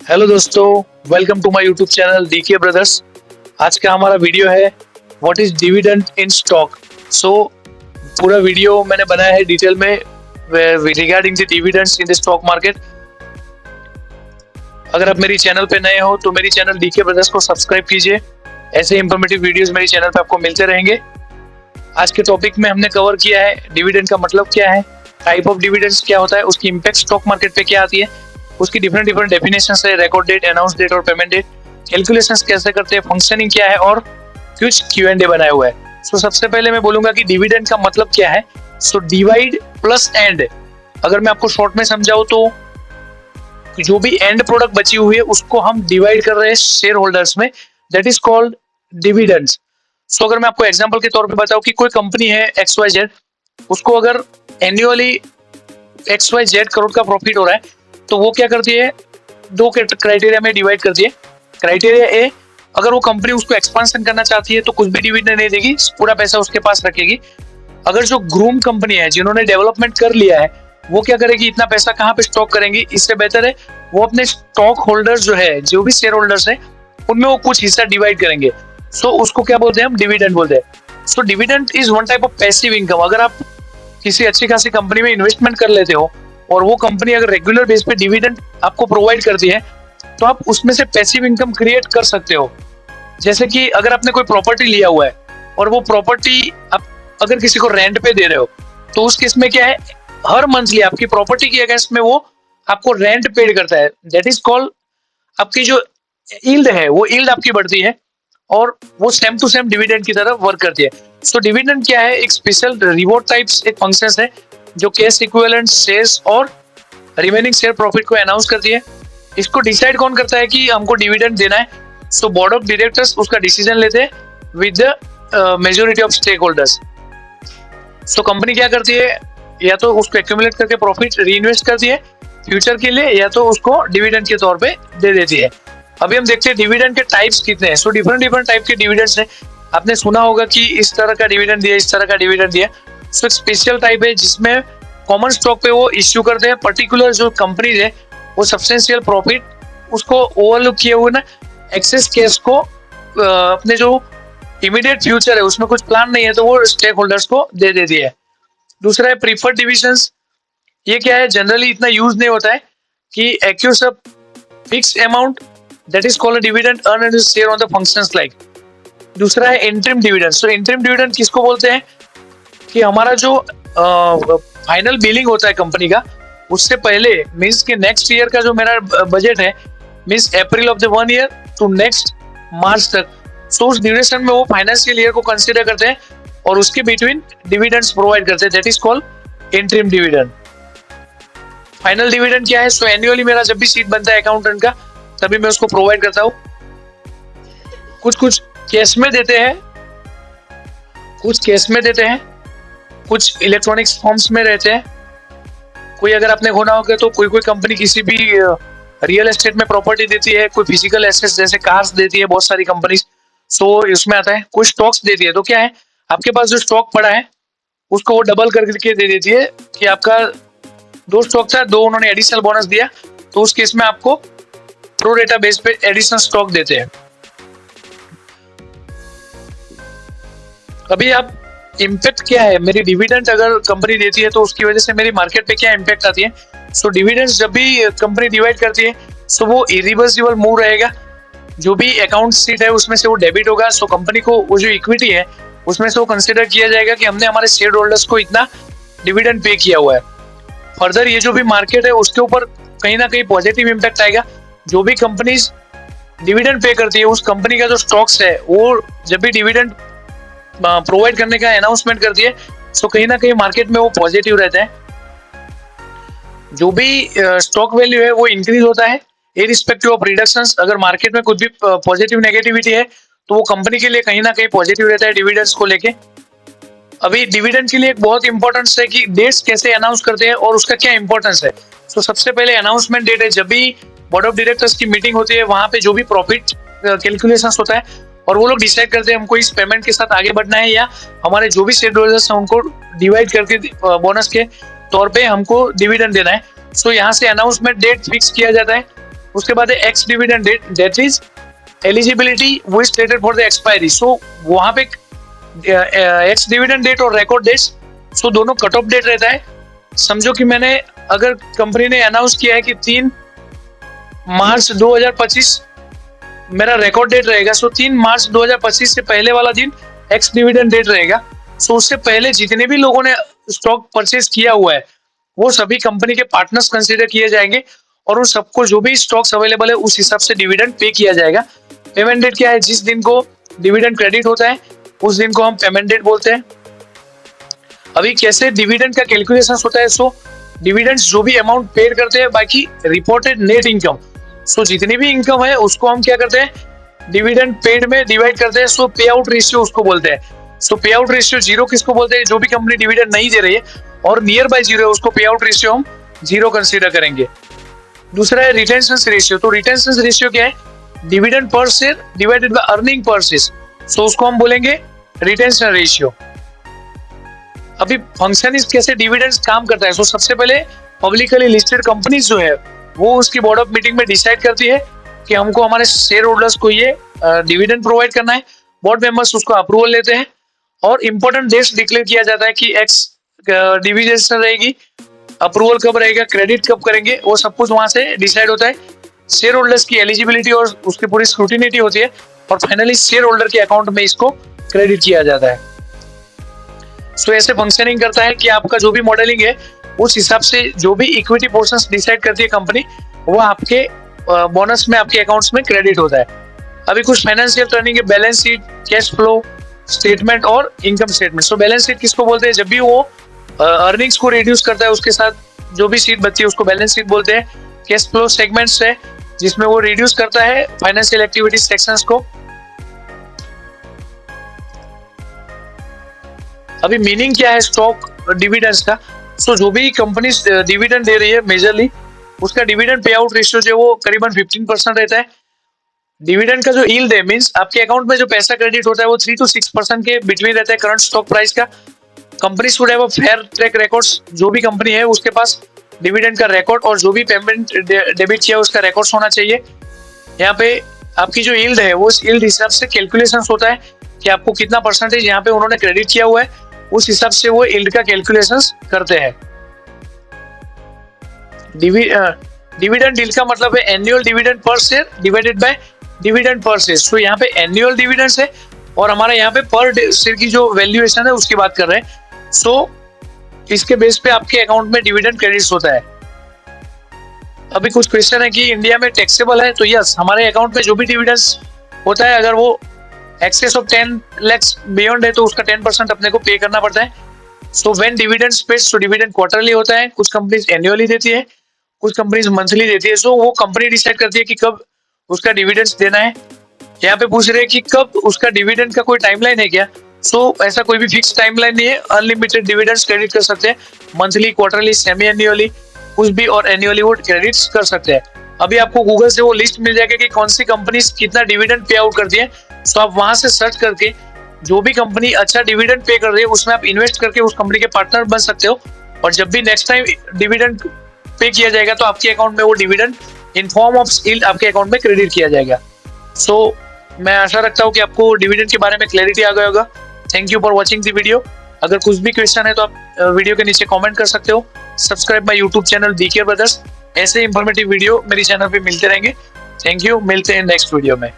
Hello दोस्तों, welcome to my YouTube channel DK Brothers. आज का हमारा वीडियो है what is dividend in stock. So पूरा वीडियो मैंने बनाया है डिटेल में regarding the dividends in the stock market. अगर आप मेरी चैनल पे नए हो तो मेरी चैनल डीके ब्रदर्स को सब्सक्राइब कीजिए। ऐसे इंफॉर्मेटिव वीडियोस मेरी चैनल पे आपको मिलते रहेंगे। आज के टॉपिक में हमने कवर किया है डिविडेंड का मतलब क्या है, टाइप ऑफ डिविडेंड्स क्या होता है, उसकी इम्पैक्ट स्टॉक मार्केट पे क्या आती है, उसकी डिफरेंट डिफरेंट डेफिनेशन है, रिकॉर्ड डेट, अनाउंस डेट और पेमेंट डेट, कैलकुलेशंस कैसे करते हैं, फंक्शनिंग क्या है और कुछ Q&A बनाया हुआ है। सो सबसे पहले मैं बोलूंगा कि डिविडेंड का मतलब क्या है। सो डिवाइड प्लस एंड, अगर मैं आपको शॉर्ट में समझाऊं तो जो भी एंड प्रोडक्ट बची हुई है उसको हम डिवाइड कर रहे हैं शेयर होल्डर्स में, दैट इज कॉल्ड डिविडेंड्स। सो अगर मैं आपको एग्जांपल के तौर पे बताऊं कि कोई कंपनी है XYZ, उसको अगर एनुअली XYZ करोड़ का प्रॉफिट हो रहा है तो वो क्या करती है, दो क्राइटेरिया में डिवाइड करती है। क्राइटेरिया ए, अगर वो कंपनी उसको एक्सपांशन करना चाहती है तो कुछ भी डिविडेंड नहीं देगी, पूरा पैसा उसके पास रखेगी। अगर जो ग्रूम कंपनी है जिन्होंने डेवलपमेंट कर लिया है वो क्या करेगी, इतना पैसा कहाँ पे स्टॉक करेंगी, इससे बेहतर है वो अपने स्टॉक होल्डर्स जो है, जो भी शेयर होल्डर्स है, उनमें वो कुछ हिस्सा डिवाइड करेंगे। सो उसको क्या बोलते हैं, हम डिविडेंड बोलते हैं। So dividend is one type of passive income. अगर आप किसी अच्छी खासी कंपनी में इन्वेस्टमेंट कर लेते हो और वो कंपनी अगर रेगुलर बेस पे डिविडेंड आपको प्रोवाइड करती है तो आप उसमें से पैसिव इनकम क्रिएट कर सकते हो। जैसे कि अगर आपने कोई प्रॉपर्टी लिया हुआ है और वो प्रॉपर्टी आप अगर किसी को रेंट पे दे रहे हो तो उस केस में क्या है, हर मंथली आपकी प्रॉपर्टी के अगेंस्ट में वो आपको रेंट पेड करता है। दैट इज कॉल्ड, आपकी जो यील्ड है वो यील्ड आपकी बढ़ती है और वो सेम टू सेम डिविडेंड की तरह वर्क करती है। सो डिविडेंड क्या है, एक स्पेशल रिवॉर्ड टाइप्स एक फंक्शन है जो कैश इक्विवेलेंट शेयर्स और रिमेनिंग शेयर प्रॉफिट को अनाउंस करती है। इसको डिसाइड कौन करता है कि हमको डिविडेंड देना है। सो बोर्ड ऑफ डायरेक्टर्स उसका डिसीजन लेते हैं with the majority of stakeholders. So company क्या करती है, या तो उसको एक्यूमुलेट करके प्रॉफिट रीइन्वेस्ट करती है फ्यूचर के लिए, या तो उसको डिविडेंड के तौर पे दे देती है। अभी हम देखते हैं डिविडेंड के टाइप्स कितने हैं। सो डिफरेंट डिफरेंट टाइप के डिविडेंड्स हैं। आपने सुना होगा कि इस तरह का डिविडेंड दिया, इस तरह का डिविडेंड दिया। सो एक स्पेशल टाइप है जिसमें कॉमन स्टॉक पे वो इश्यू करते हैं। पर्टिकुलर जो कंपनीज है वो सब्सटेंशियल प्रॉफिट उसको ओवरलुक किए हुए ना एक्सेस कैश को अपने जो इमीडिएट फ्यूचर है उसमें कुछ प्लान नहीं है तो वो स्टेक होल्डर्स को दे देती है। दूसरा है प्रीफर्ड डिविजन्स। ये क्या है, जनरली इतना यूज नहीं होता है कि accrues a fixed amount, that is called dividend earn and share on the functions like. दूसरा है interim dividend. So interim dividend किसको बोलते हैं कि हमारा जो फाइनल बिलिंग होता है कंपनी का उससे पहले, मींस कि नेक्स्ट ईयर का जो मेरा बजट है, means April of the one year to next March तक, सो उस ड्यूरेशन में वो फाइनेंशियल ईयर को कंसीडर करते हैं और उसके बिटवीन डिविडेंड्स प्रोवाइड करते हैं, that is called interim dividend. Final dividend क्या है, सो एनुअली मेरा जब भी सीट बनता है अकाउंटेंट का तभी मैं उसको प्रोवाइड करता हूँ। कुछ कुछ कैश में देते हैं, कुछ कैश में देते हैं, कुछ इलेक्ट्रॉनिक्स फॉर्म्स में रहते हैं। कोई अगर आपने खोना होगा तो कोई कोई कंपनी किसी भी रियल एस्टेट में प्रॉपर्टी देती है, कोई फिजिकल एसेट्स जैसे कार्स देती है बहुत सारी कंपनी। सो इसमें आता है कुछ स्टॉक्स देती है। तो क्या है, आपके पास जो स्टॉक पड़ा है उसको वो डबल करके दे देती है कि आपका दो स्टॉक था, दो उन्होंने एडिशनल बोनस दिया, तो उस केस में आपको प्रो रेटा बेस पे एडिशनल स्टॉक देते हैं। अभी आप इम्पैक्ट क्या है, मेरी डिविडेंड अगर कंपनी देती है तो उसकी वजह से मेरी मार्केट पे क्या इम्पैक्ट आती है। सो डिविडेंड्स जब भी कंपनी डिवाइड करती है सो वो इरिवर्सिबल मूव रहेगा। जो भी अकाउंट सीट है उसमें से वो डेबिट होगा। सो कंपनी को वो जो इक्विटी है उसमें से वो कंसिडर किया जाएगा कि हमने हमारे शेयर होल्डर्स को इतना डिविडेंड पे किया हुआ है। फर्दर ये जो भी मार्केट है उसके ऊपर कहीं ना कहीं पॉजिटिव इम्पैक्ट आएगा। जो भी कंपनीज डिविडेंड पे करती है उस कंपनी का जो स्टॉक्स है वो जब भी डिविडेंड प्रोवाइड करने का अनाउंसमेंट करती है सो कहीं ना कहीं मार्केट में वो पॉजिटिव रहता है। जो भी स्टॉक वैल्यू है वो इंक्रीज होता है इररिस्पेक्टिव ऑफ रिडक्शंस। अगर मार्केट में कुछ भी पॉजिटिव नेगेटिविटी है तो वो कंपनी के लिए कहीं ना कहीं पॉजिटिव रहता है डिविडेंड्स को लेके। अभी डिविडेंड के लिए एक बहुत इंपॉर्टेंस है कि डेट्स कैसे अनाउंस करते हैं और उसका क्या इंपॉर्टेंस है। तो सबसे पहले अनाउंसमेंट डेट है, जब भी बोर्ड ऑफ डायरेक्टर्स की मीटिंग होती है वहां पे जो भी प्रॉफिट कैलकुलेशन होता है और वो लोग डिसाइड करते हैं हमको इस पेमेंट के साथ आगे बढ़ना है या हमारे जो भी शेयर होल्डर्स हैं उनको डिवाइड करके बोनस के तौर पे हमको डिविडेंड देना है। सो यहाँ से अनाउंसमेंट डेट फिक्स किया जाता है उसके बाद है ex dividend date, that is eligibility वो is stated for the expiry. So वहां पे एक्स डिविडेंड डेट और रिकॉर्ड डेट, सो दोनों कट ऑफ डेट रहता है। समझो कि मैंने, अगर कंपनी ने अनाउंस किया है कि 3 मार्च 2025 मेरा रिकॉर्ड डेट रहेगा, सो 3 मार्च 2025 से पहले वाला दिन एक्स डिविडेंड डेट रहेगा। सो उससे पहले जितने भी लोगों ने स्टॉक परचेज किया हुआ है वो सभी कंपनी के पार्टनर्स कंसीडर किए जाएंगे और उन सबको जो भी स्टॉक्स अवेलेबल है उस हिसाब से डिविडेंड पे किया जाएगा। पेमेंट डेट क्या है? जिस दिन को डिविडेंड क्रेडिट होता है उस दिन को हम पेमेंट डेट बोलते हैं। अभी कैसे डिविडेंड का कैलकुलेशन होता है? सो डिविडेंड जो भी अमाउंट पेड करते हैं बाकी रिपोर्टेड नेट इनकम, सो जितनी भी इनकम है उसको हम क्या करते हैं, डिविडेंड पेड में डिवाइड करते हैं। सो पे आउट रेशियो उसको बोलते हैं। सो पे आउट रेशियो जीरो किसको बोलते हैं? जो भी कंपनी डिविडेंड नहीं दे रही है और नियर बाय जीरो है उसको पे आउट रेशियो हम जीरो कंसीडर करेंगे। दूसरा है रिटेंशन रेशियो। तो रिटेंशन रेशियो क्या है? Dividend per share divided by earning per share, so उसको हम बोलेंगे रिटेंशन रेशियो। अभी फंक्शन इस कैसे डिविडेंड्स काम करता है? सो सबसे पहले पब्लिकली लिस्टेड कंपनीज जो है वो उसकी बोर्ड ऑफ मीटिंग में डिसाइड करती है कि हमको हमारे शेयर होल्डर्स को ये डिविडेंड प्रोवाइड करना है। बोर्ड मेंबर्स उसको अप्रूवल लेते हैं और इंपॉर्टेंट डेट्स डिक्लेयर किया जाता है कि एक्स डिविडेंड रहेगी, अप्रूवल कब रहेगा, क्रेडिट कब करेंगे, वो सब कुछ वहां से डिसाइड होता है। शेयर होल्डर्स की एलिजिबिलिटी और उसकी पूरी स्क्रूटिनिटी होती है और फाइनली शेयर होल्डर के अकाउंट में इसको क्रेडिट किया जाता है। सो ऐसे फंक्शनिंग करता है कि आपका जो भी मॉडलिंग है उस हिसाब से जो भी इक्विटी पोर्शंस डिसाइड करती है कंपनी वो आपके बोनस में आपके अकाउंट्स में क्रेडिट होता है। अभी कुछ फाइनेंशियल टर्निंग है, balance sheet, cash flow statement और income statement. So balance sheet किसको बोलते हैं? जब भी वो अर्निंग्स को रिड्यूस करता है उसके साथ जो भी शीट बचती है उसको बैलेंस शीट बोलते हैं। कैश फ्लो सेगमेंट्स है जिसमें वो रिड्यूस करता है फाइनेंशियल एक्टिविटी सेक्शंस को। अभी मीनिंग क्या है स्टॉक डिविडेंड्स का? सो जो भी कंपनी डिविडेंड दे रही है मेजरली उसका डिविडेंड पे आउट रेशियो जो वो करीबन 15% रहता है। डिविडेंड का जो यील्ड है मींस आपके अकाउंट में जो पैसा क्रेडिट होता है वो 3 to 6% के बिटवीन रहता है करंट स्टॉक प्राइस का। Company should have a fair track records. जो भी कंपनी है उसके पास डिविडेंड का रिकॉर्ड और जो भी पेमेंट डेबिट किया उसका रिकॉर्ड्स होना चाहिए। यहाँ पे आपकी जो यील्ड है वो इस यील्ड हिसाब से कैलकुलेशन होता है कि आपको कितना परसेंटेज यहाँ पे उन्होंने क्रेडिट किया हुआ है, उस हिसाब से वो यील्ड का कैलकुलेशंस करते हैं। डिविडेंड यील्ड का मतलब है annual dividend per share divided by dividend per share. So यहाँ पे एनुअल डिविडेंड्स है और हमारा यहाँ पे पर शेयर की जो वैल्यूएशन है उसकी बात कर रहे हैं। सो इसके बेस पे आपके अकाउंट में डिविडेंड क्रेडिट्स होता है। अभी कुछ क्वेश्चन है कि इंडिया में टैक्सेबल है, तो यस हमारे अकाउंट में जो भी डिविडेंड्स होता है अगर वो एक्सेस ऑफ 10 लाख बियॉन्ड है तो उसका 10% अपने को पे करना पड़ता है। So when dividends paid, so dividend quarterly होता है, कुछ कंपनीज एनुअली देती है, कुछ कंपनीज मंथली देती है। सो वो कंपनी डिसाइड करती है कि कब उसका डिविडेंड्स देना है। यहाँ पे पूछ रहे हैं कि कब उसका डिविडेंड का कोई टाइमलाइन है क्या? सो ऐसा कोई भी फिक्स टाइमलाइन नहीं है, अनलिमिटेड डिविडेंड्स क्रेडिट कर सकते हैं, मंथली, क्वार्टरली, सेमी एनुअली, कुछ भी और एनुअली वो क्रेडिट कर सकते हैं। अभी आपको गूगल से वो लिस्ट मिल जाएगा कि कौन सी कंपनी कितना डिविडेंड पे आउट करती है। सो आप वहां से सर्च करके जो भी कंपनी अच्छा डिविडेंड पे कर रही है उसमें आप इन्वेस्ट करके उस कंपनी के पार्टनर बन सकते हो और जब भी नेक्स्ट टाइम डिविडेंड पे किया जाएगा तो आपके अकाउंट में वो dividend in form of yield आपके अकाउंट में क्रेडिट किया जाएगा। सो मैं आशा रखता हूँ कि आपको डिविडेंड के बारे में क्लैरिटी आ गया होगा। Thank you for watching the video. अगर कुछ भी क्वेश्चन है तो आप वीडियो के नीचे कमेंट कर सकते हो। Subscribe my YouTube channel DK Brothers. ऐसे इंफॉर्मेटिव वीडियो मेरे चैनल पे मिलते रहेंगे। थैंक यू, मिलते हैं नेक्स्ट वीडियो में।